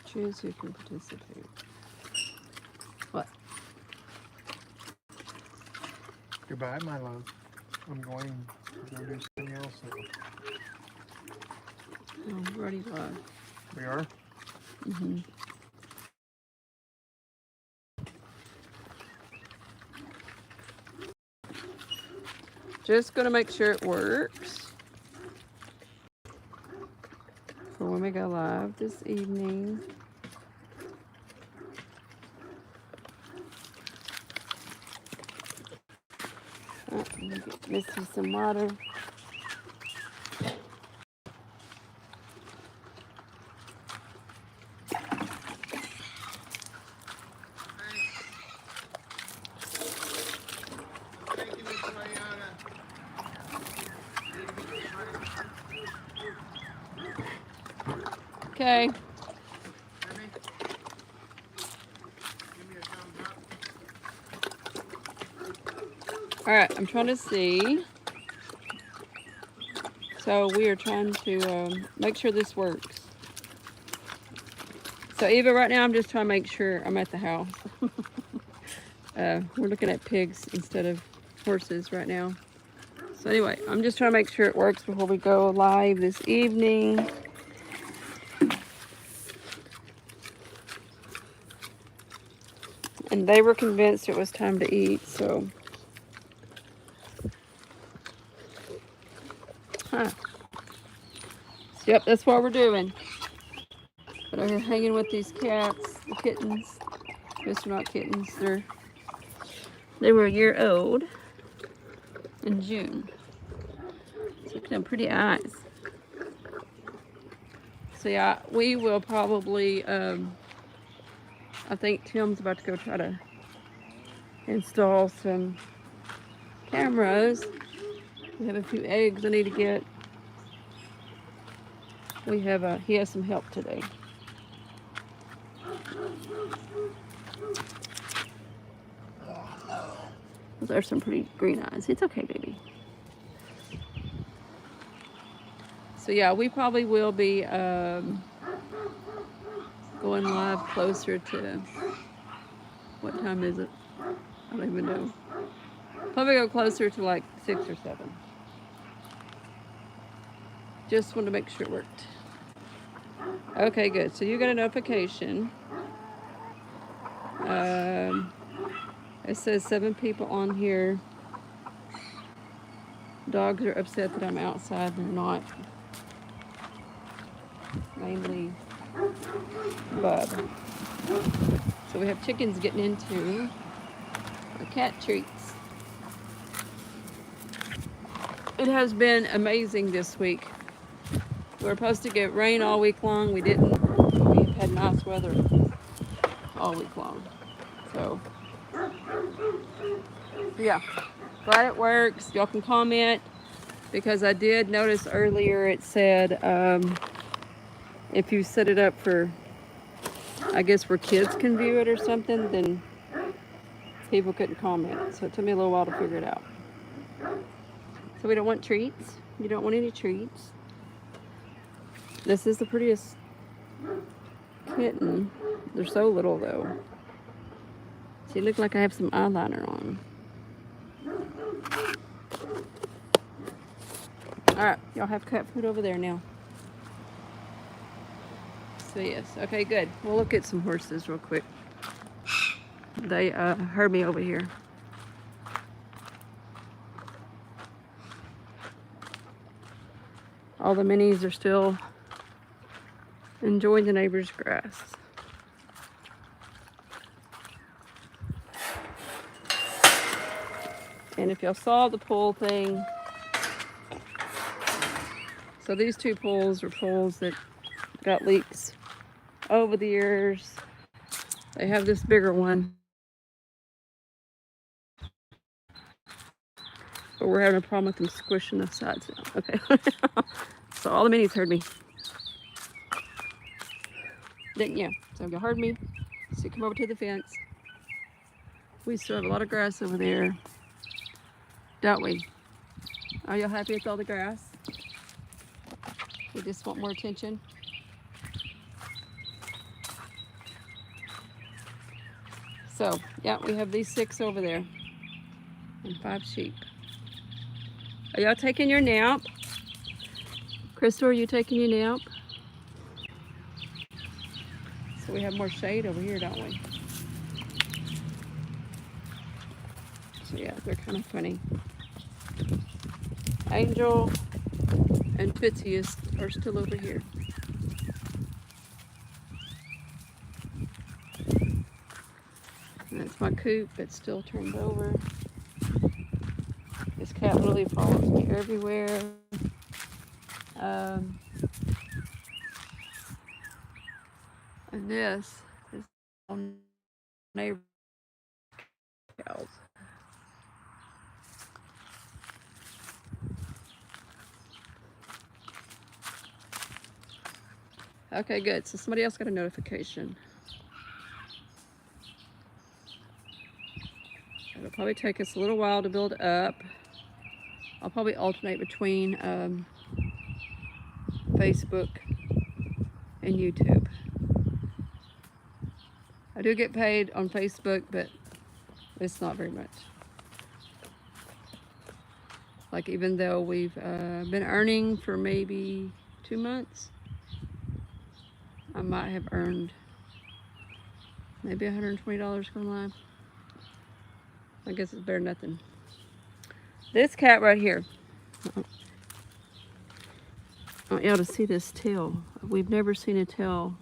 Choose who can participate. What? Goodbye, my love. I'm going to go do something else now. Oh, we're already live. We are? Mm-hmm. Just gonna make sure it works for when we go live this evening. Oh, get Missy some water. Okay. All right, I'm trying to see. So we are trying to make sure this works. So Eva, right now I'm just trying to make sure I'm at the house. We're looking at pigs instead of horses right now. So anyway, I'm just trying to make sure it works before we go live this evening. And they were convinced it was time to eat, so. Huh. So, yep, that's what we're doing. But I'm hanging with these cats, the kittens. These are not kittens, they were a year old in June. So look at them pretty eyes. So yeah, we will probably, I think Tim's about to go try to install some cameras. We have a few eggs I need to get. He has some help today. Those are some pretty green eyes. It's okay, baby. So yeah, we probably will be going live closer to, what time is it? I don't even know. Probably go closer to like 6 or 7. Just wanted to make sure it worked. Okay, good. So you got a notification. It says 7 people on here. Dogs are upset that I'm outside. They're not. Mainly Bub. So we have chickens getting into our cat treats. It has been amazing this week. We were supposed to get rain all week long. We didn't. We've had nice weather all week long. So yeah, glad it works. Y'all can comment, because I did notice earlier it said if you set it up for, I guess, where kids can view it or something, then people couldn't comment. So it took me a little while to figure it out. So we don't want treats. You don't want any treats. This is the prettiest kitten. They're so little though. She looked like I have some eyeliner on. All right, y'all have cat food over there now. So yes, okay, good. We'll look at some horses real quick. They heard me over here. All the minis are still enjoying the neighbor's grass. And if y'all saw the pool thing, so these 2 pools are pools that got leaks over the years. They have this bigger one, but we're having a problem with them squishing the sides now. Okay. So all the minis heard me. Didn't you? So you heard me. So you come over to the fence. We still have a lot of grass over there, don't we? Are y'all happy with all the grass? We just want more attention. So, yeah, we have these 6 over there and 5 sheep. Are y'all taking your nap? Crystal, are you taking your nap? So we have more shade over here, don't we? So yeah, they're kind of funny. Angel and Tootsie are still over here. And that's my coop that's still turned over. This cat literally follows me everywhere. And this is on neighbor cows. Okay, good. So somebody else got a notification. It'll probably take us a little while to build up. I'll probably alternate between Facebook and YouTube. I do get paid on Facebook, but it's not very much. Like, even though we've been earning for maybe 2 months, I might have earned maybe $120 going live. I guess it's better than nothing. This cat right here. I want y'all to see this tail. We've never seen a tail.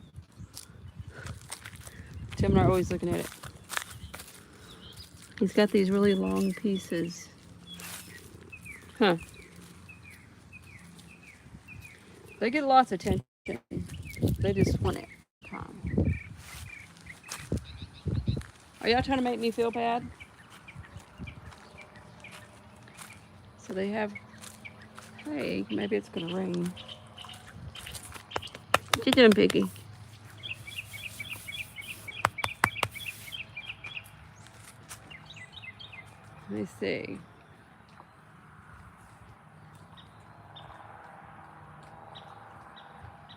Tim and I are always looking at it. He's got these really long pieces. Huh. They get lots of attention. They just want it. Are y'all trying to make me feel bad? So they have, hey, maybe it's gonna rain. What you doing, Piggy? Let me see.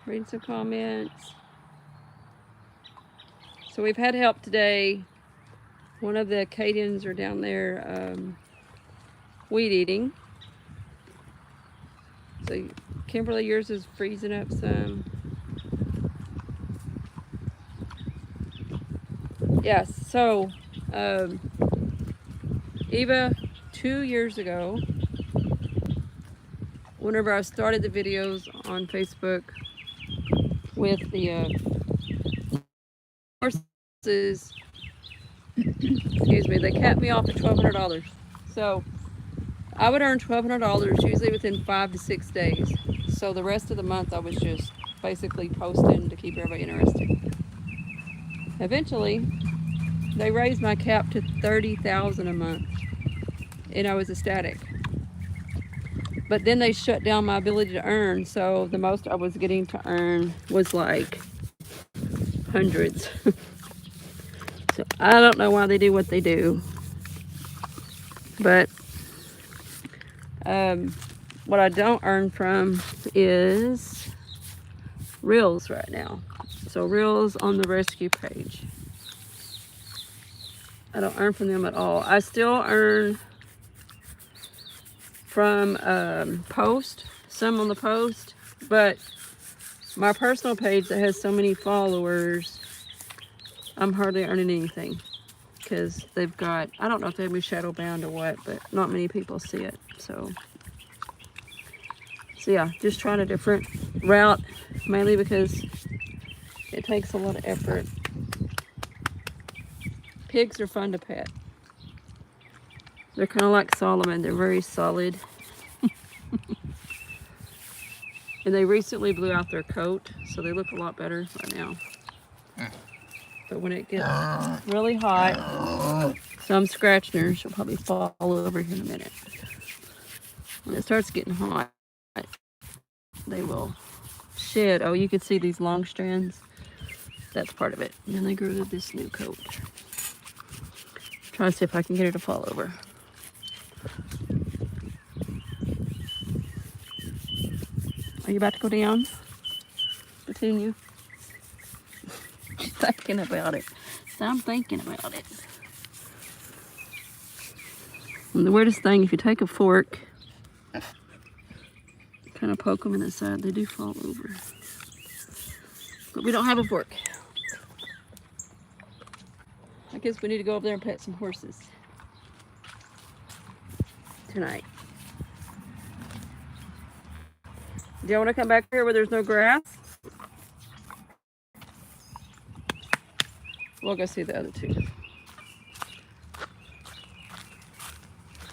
Reading some comments. So we've had help today. One of the Acadians are down there weed eating. So Kimberly, yours is freezing up some. Yes, so Eva, 2 years ago, whenever I started the videos on Facebook with the horses, excuse me, they capped me off at $1,200. So I would earn $1,200 usually within 5 to 6 days. So the rest of the month I was just basically posting to keep everybody interested. Eventually, they raised my cap to $30,000 a month, and I was ecstatic. But then they shut down my ability to earn, so the most I was getting to earn was like hundreds. So I don't know why they do what they do, but what I don't earn from is Reels right now. So Reels on the rescue page, I don't earn from them at all. I still earn from post, some on the post, but my personal page that has so many followers, I'm hardly earning anything because they've got, I don't know if they have me shadow bound or what, but not many people see it. So yeah, just trying a different route, mainly because it takes a lot of effort. Pigs are fun to pet. They're kind of like Solomon. They're very solid. And they recently blew out their coat, so they look a lot better right now. But when it gets really hot, so I'm scratching her. She'll probably fall over here in a minute. When it starts getting hot, they will shed. Oh, you can see these long strands. That's part of it. And then they grew to this new coat. Try to see if I can get her to fall over. Are you about to go down? Between you? thinking about it. So I'm thinking about it. And the weirdest thing, if you take a fork, kind of poke them in the side, they do fall over. But we don't have a fork. I guess we need to go over there and pet some horses tonight. Do you want to come back here where there's no grass? We'll go see the other two.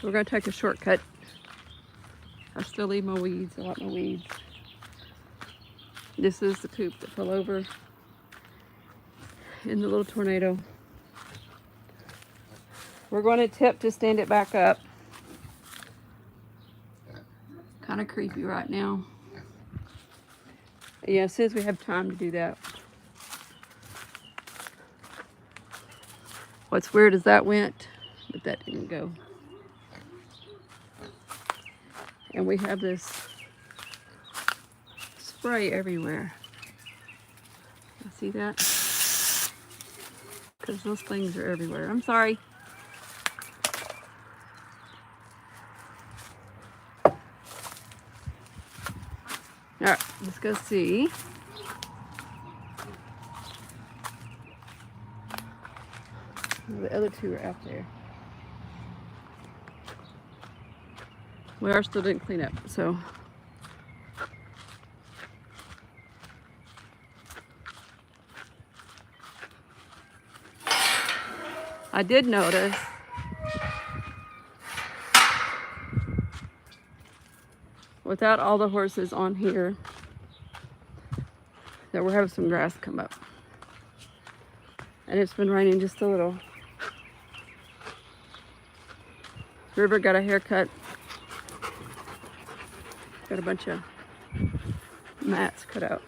We're going to take a shortcut. I still leave my weeds. I like my weeds. This is the coop that fell over in the little tornado. We're going to tip to stand it back up. Kind of creepy right now. Yeah, as soon as we have time to do that. What's weird is that went, but that didn't go. And we have this spray everywhere. You see that? Because those things are everywhere. I'm sorry. All right, let's go see. The other two are out there. We are still didn't clean up, so. I did notice without all the horses on here that we're having some grass come up. And it's been raining just a little. River got a haircut. Got a bunch of mats cut out.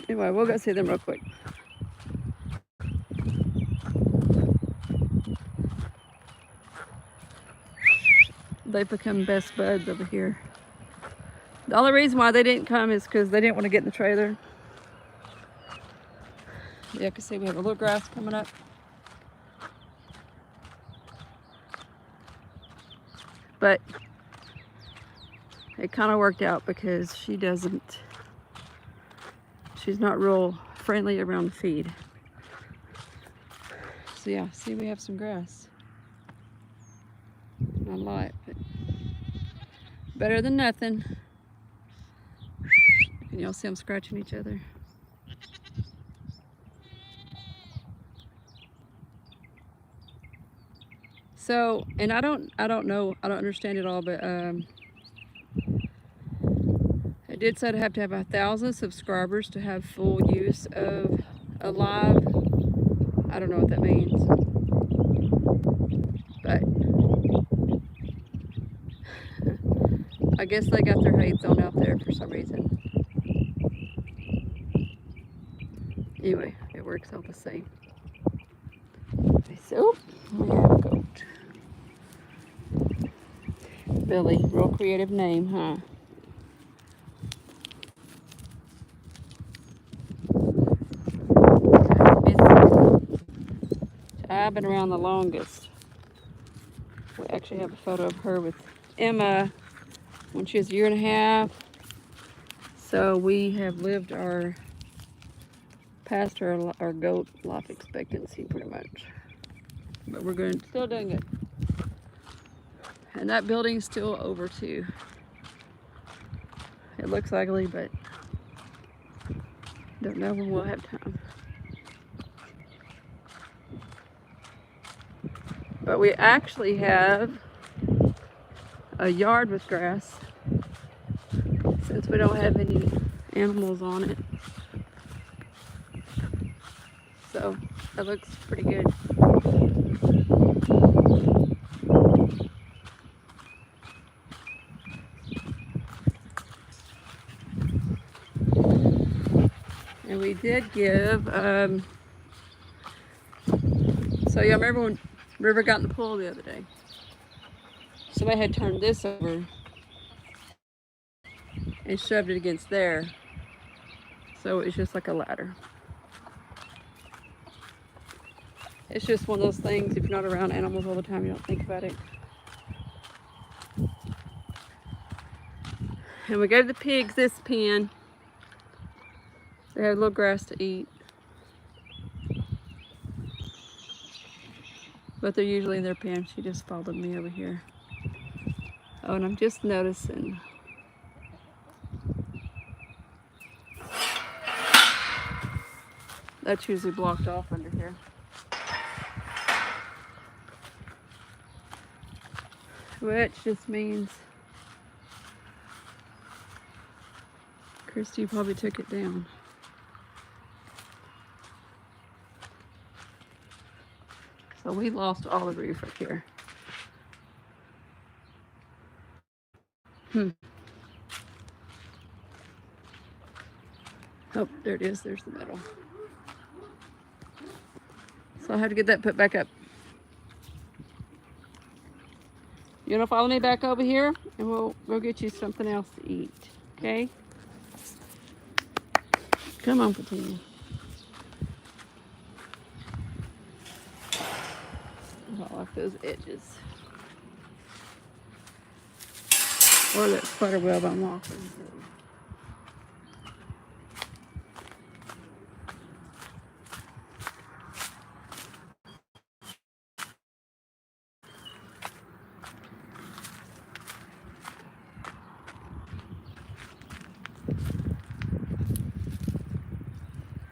Anyway, we'll go see them real quick. They've become best buds over here. The only reason why they didn't come is because they didn't want to get in the trailer. Yeah, I can see we have a little grass coming up. But it kind of worked out because she's not real friendly around feed. So yeah, see we have some grass. Not a lot, but better than nothing. And y'all see them scratching each other. So, and I don't know, I don't understand it all, but it did say to have 1,000 subscribers to have full use of a live. I don't know what that means, but I guess they got their hates on out there for some reason. Anyway, it works out the same. So, we have a goat. Billy, real creative name, huh? I've been around the longest. We actually have a photo of her with Emma when she was 1.5 years. So we have lived our past our goat life expectancy pretty much. But we're still doing it. And that building's still over too. It looks ugly, but don't know when we'll have time. But we actually have a yard with grass since we don't have any animals on it. So that looks pretty good. And we did give, so y'all remember when River got in the pool the other day? Somebody had turned this over and shoved it against there. So it's just like a ladder. It's just one of those things, if you're not around animals all the time, you don't think about it. And we gave the pigs this pen. They have a little grass to eat. But they're usually in their pen. She just followed me over here. Oh, and I'm just noticing. That's usually blocked off under here. Which just means Christy probably took it down. So we lost all the roof up here. Oh, there it is. There's the metal. So I have to get that put back up. You want to follow me back over here? And we'll go get you something else to eat. Okay? Come on, Petunia. I like those edges. Or that spider web I'm walking through.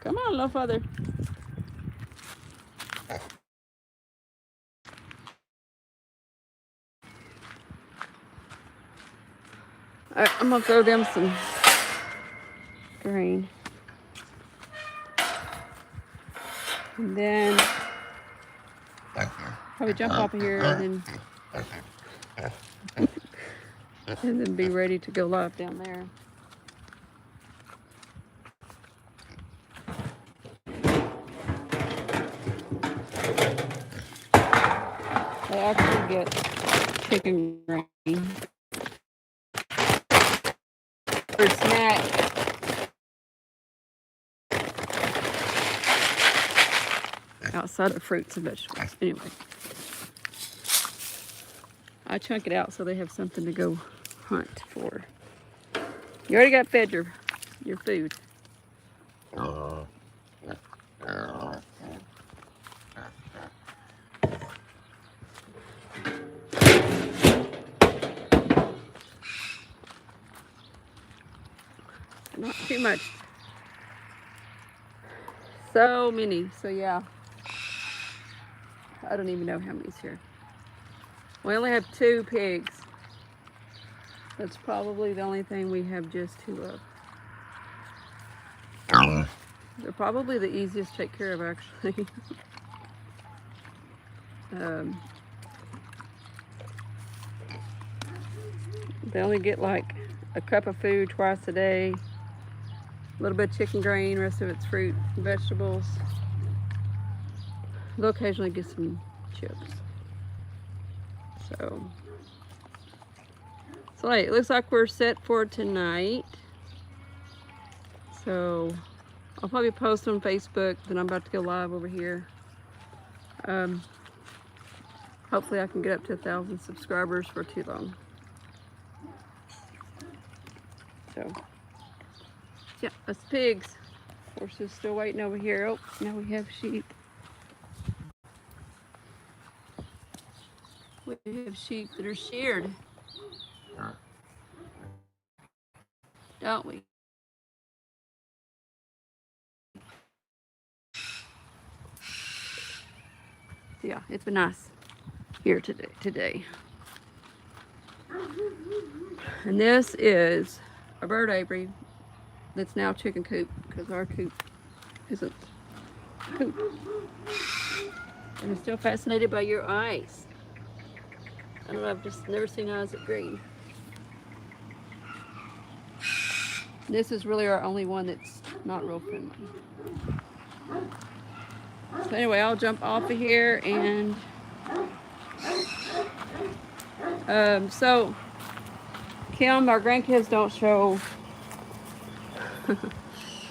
Come on, little further. All right, I'm gonna throw them some grain. And then probably jump off of here and then be ready to go live down there. They actually get chicken grain for snack. Outside of fruits and vegetables. Anyway, I chunk it out so they have something to go hunt for. You already got fed your food. Not too much. So many. So yeah. I don't even know how many's here. We only have 2 pigs. That's probably the only thing we have just 2 of. They're probably the easiest to take care of, actually. They only get like a cup of food twice a day. A little bit of chicken grain, rest of it's fruit and vegetables. They'll occasionally get some chips. So hey, it looks like we're set for tonight. So I'll probably post on Facebook that I'm about to go live over here. Hopefully I can get up to 1,000 subscribers for too long. So yeah, us pigs. Horses still waiting over here. Oh, now we have sheep. We have sheep that are sheared. Don't we? Yeah, it's been nice here today. And this is a bird apiary that's now chicken coop because our coop isn't a coop. And I'm still fascinated by your eyes. I don't know, I've just never seen eyes that green. This is really our only one that's not real friendly. So anyway, I'll jump off of here and so Kim, our grandkids don't show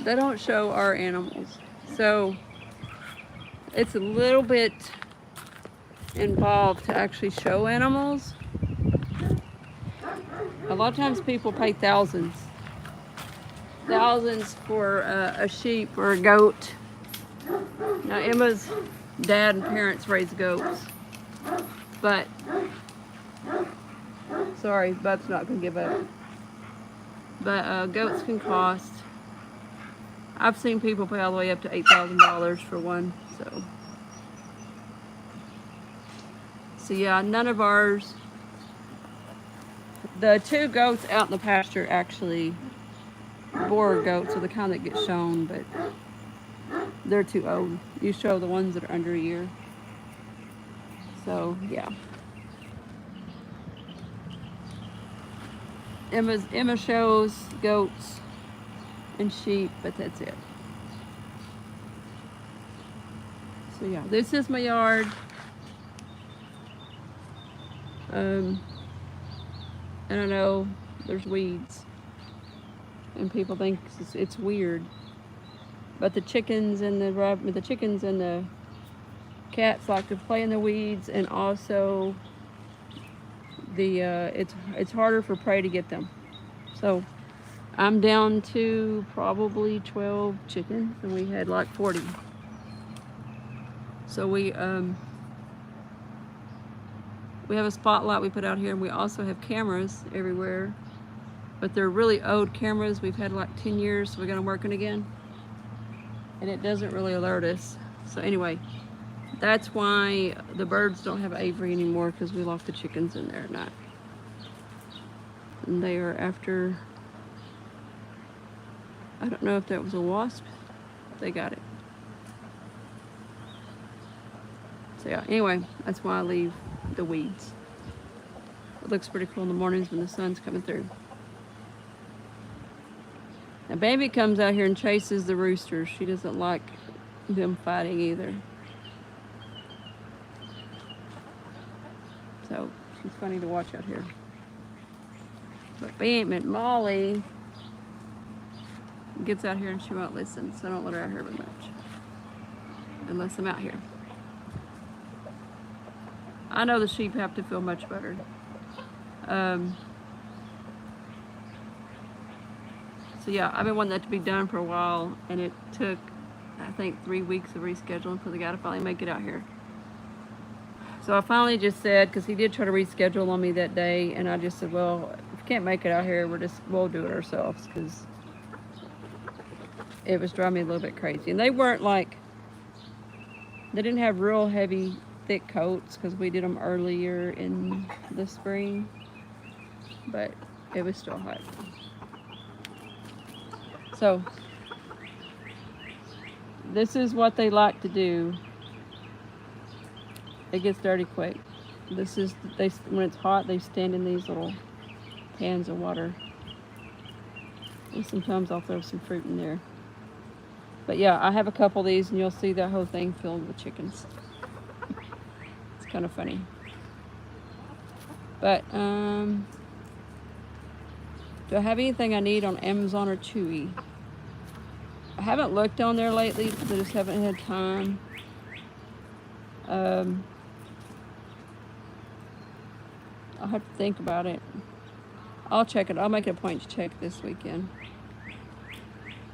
They don't show our animals. So it's a little bit involved to actually show animals. A lot of times people pay thousands for a sheep or a goat. Now Emma's dad and parents raise goats, but sorry, Bub's not gonna give up. But goats can cost. I've seen people pay all the way up to $8,000 for one. So yeah, none of ours. The two goats out in the pasture actually Boer goats are the kind that get shown, but they're too old. You show the ones that are under a year. So yeah. Emma shows goats and sheep, but that's it. So yeah, this is my yard. And I know there's weeds, and people think it's weird, but the chickens and the cats like to play in the weeds, and also it's harder for prey to get them. So I'm down to probably 12 chickens, and we had like 40. So we have a spotlight we put out here, and we also have cameras everywhere, but they're really old cameras. We've had like 10 years, so we're gonna work it again, and it doesn't really alert us. So anyway, that's why the birds don't have aviary anymore, because we lock the chickens in there at night. And they are after, I don't know if that was a wasp. They got it. So yeah, anyway, that's why I leave the weeds. It looks pretty cool in the mornings when the sun's coming through. Now baby comes out here and chases the roosters. She doesn't like them fighting either. So she's funny to watch out here. But Molly gets out here and she won't listen, so I don't let her out here very much. Unless I'm out here. I know the sheep have to feel much better. So yeah, I've been wanting that to be done for a while, and it took, I think, 3 weeks of rescheduling for the guy to finally make it out here. So I finally just said, because he did try to reschedule on me that day, and I just said, well, if you can't make it out here, we'll do it ourselves, because it was driving me a little bit crazy. And they weren't like, they didn't have real heavy, thick coats, because we did them earlier in the spring, but it was still hot. So this is what they like to do. It gets dirty quick. This is, when it's hot, they stand in these little pans of water. And sometimes I'll throw some fruit in there. But yeah, I have a couple of these, and you'll see that whole thing filled with chickens. It's kind of funny. But do I have anything I need on Amazon or Chewy? I haven't looked on there lately because I just haven't had time. I'll have to think about it. I'll check it. I'll make it a point to check this weekend.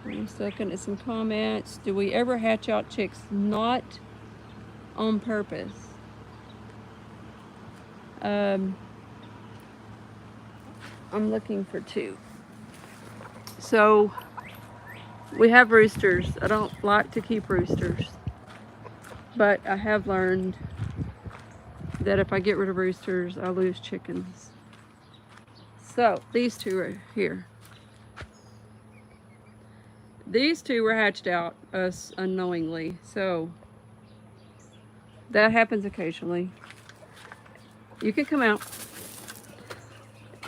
I'm just looking at some comments. Do we ever hatch out chicks? Not on purpose. I'm looking for 2. So we have roosters. I don't like to keep roosters, but I have learned that if I get rid of roosters, I lose chickens. So these 2 are here. These 2 were hatched out us unknowingly, so that happens occasionally. You can come out.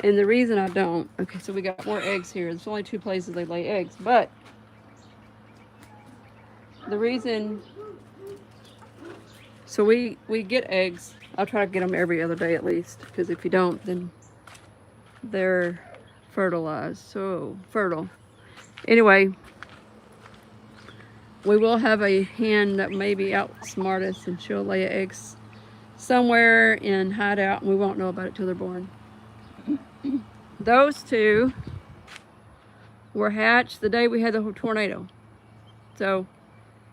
And the reason I don't, okay, so we got more eggs here. There's only 2 places they lay eggs, but the reason, so we get eggs. I'll try to get them every other day at least, because if you don't, then they're fertilized, so fertile. Anyway, we will have a hen that maybe outsmart us, and she'll lay eggs somewhere and hide out, and we won't know about it till they're born. Those two were hatched the day we had the tornado. So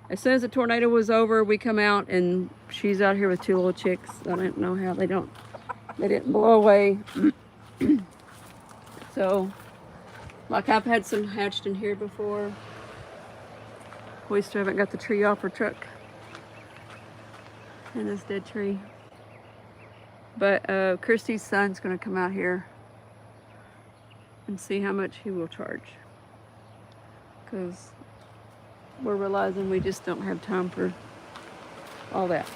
as soon as the tornado was over, we come out and she's out here with two little chicks. I don't know how they didn't blow away. So, like, I've had some hatched in here before. We still haven't got the tree off our truck. And this dead tree. But Christy's son's gonna come out here and see how much he will charge. Because we're realizing we just don't have time for all that.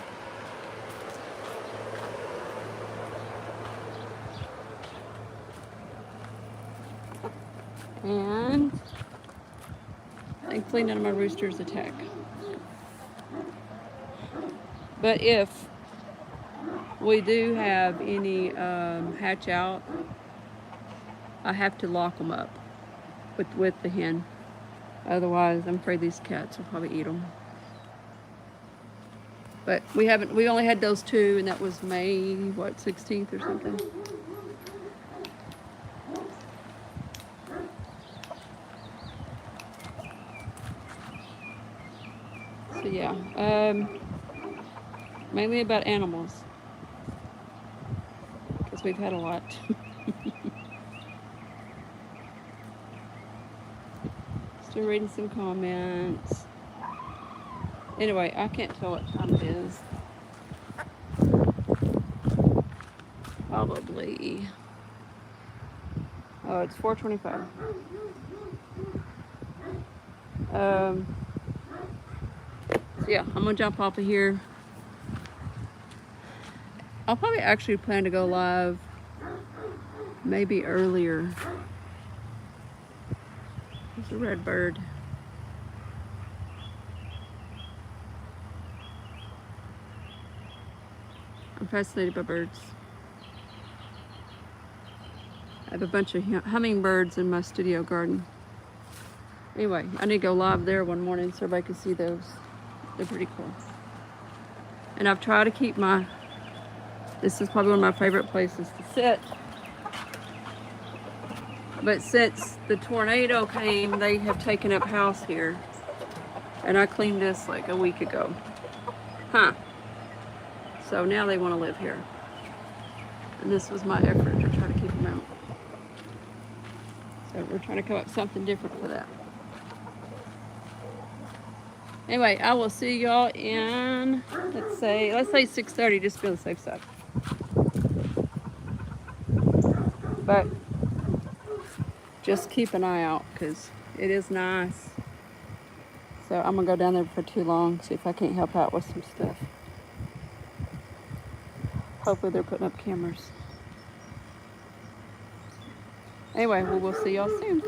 And thankfully none of my roosters attack. But if we do have any hatch out, I have to lock them up with the hen. Otherwise, I'm afraid these cats will probably eat them. But we only had those two, and that was May, what, 16th or something. So yeah, mainly about animals, because we've had a lot. Still reading some comments. Anyway, I can't tell what time it is. Probably, oh, it's 4:25. So yeah, I'm gonna jump off of here. I'll probably actually plan to go live maybe earlier. There's a red bird. I'm fascinated by birds. I have a bunch of hummingbirds in my studio garden. Anyway, I need to go live there one morning so everybody can see those. They're pretty cool. And I've tried to keep this is probably one of my favorite places to sit. But since the tornado came, they have taken up house here. And I cleaned this like a week ago. Huh. So now they want to live here. And this was my effort to try to keep them out. So we're trying to come up with something different for that. Anyway, I will see y'all in, let's say 6:30, just to be on the safe side. But just keep an eye out, because it is nice. So I'm gonna go down there for too long, see if I can't help out with some stuff. Hopefully they're putting up cameras. Anyway, we'll see y'all soon.